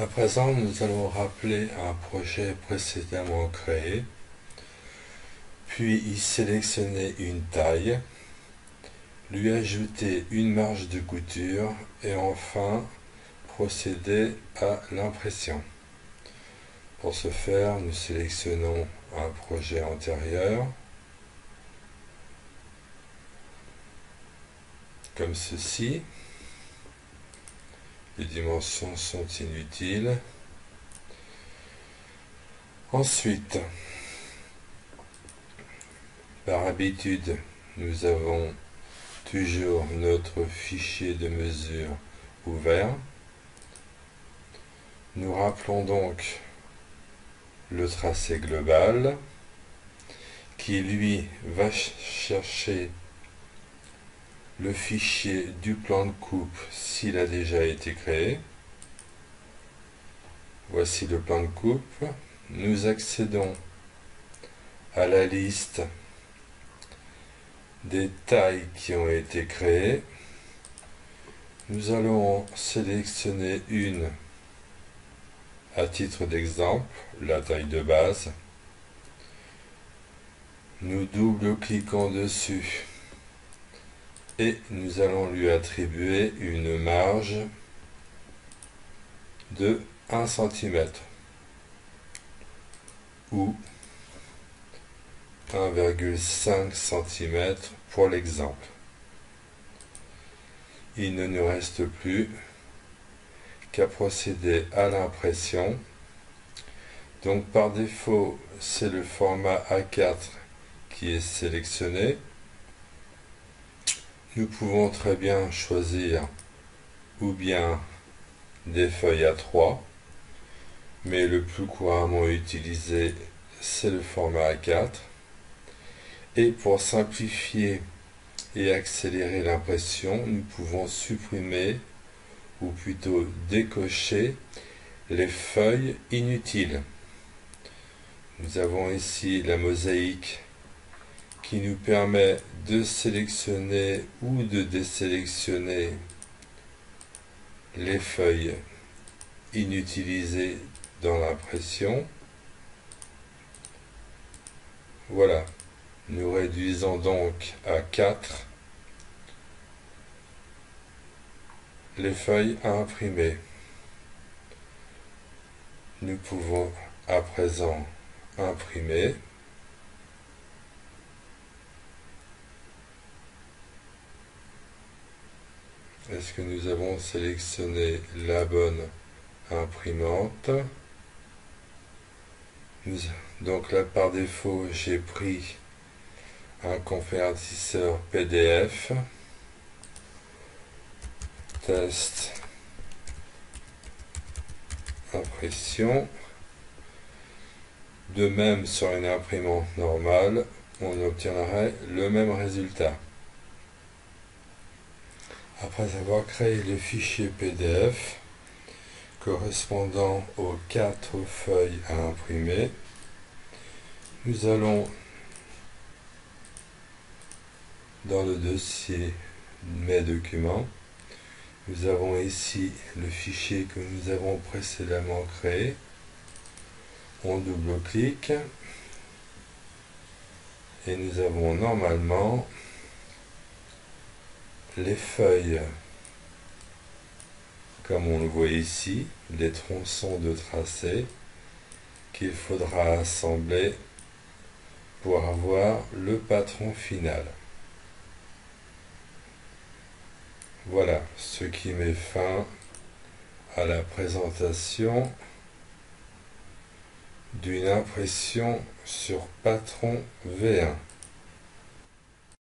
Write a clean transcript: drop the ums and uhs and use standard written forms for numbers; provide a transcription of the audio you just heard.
À présent, nous allons rappeler un projet précédemment créé, puis y sélectionner une taille, lui ajouter une marge de couture et enfin procéder à l'impression. Pour ce faire, nous sélectionnons un projet antérieur, comme ceci. Les dimensions sont inutiles. Ensuite, par habitude, nous avons toujours notre fichier de mesure ouvert. Nous rappelons donc le tracé global qui lui va chercher le fichier du plan de coupe s'il a déjà été créé. Voici le plan de coupe. Nous accédons à la liste des tailles qui ont été créées. Nous allons sélectionner une à titre d'exemple, la taille de base. Nous double-cliquons dessus et nous allons lui attribuer une marge de 1 cm ou 1,5 cm pour l'exemple. Il ne nous reste plus qu'à procéder à l'impression. Donc par défaut, c'est le format A4 qui est sélectionné. Nous pouvons très bien choisir ou bien des feuilles A3, mais le plus couramment utilisé, c'est le format A4. Et pour simplifier et accélérer l'impression, nous pouvons supprimer ou plutôt décocher les feuilles inutiles. Nous avons ici la mosaïque qui nous permet de sélectionner ou de désélectionner les feuilles inutilisées dans l'impression. Voilà, nous réduisons donc à 4 les feuilles à imprimer. Nous pouvons à présent imprimer. Est-ce que nous avons sélectionné la bonne imprimante? Donc là, par défaut, j'ai pris un convertisseur PDF. Test impression. De même, sur une imprimante normale, on obtiendrait le même résultat. Après avoir créé le fichier PDF correspondant aux 4 feuilles à imprimer, nous allons dans le dossier Mes documents. Nous avons ici le fichier que nous avons précédemment créé. On double-clique et nous avons normalement les feuilles, comme on le voit ici, les tronçons de tracé qu'il faudra assembler pour avoir le patron final. Voilà ce qui met fin à la présentation d'une impression sur patron V1.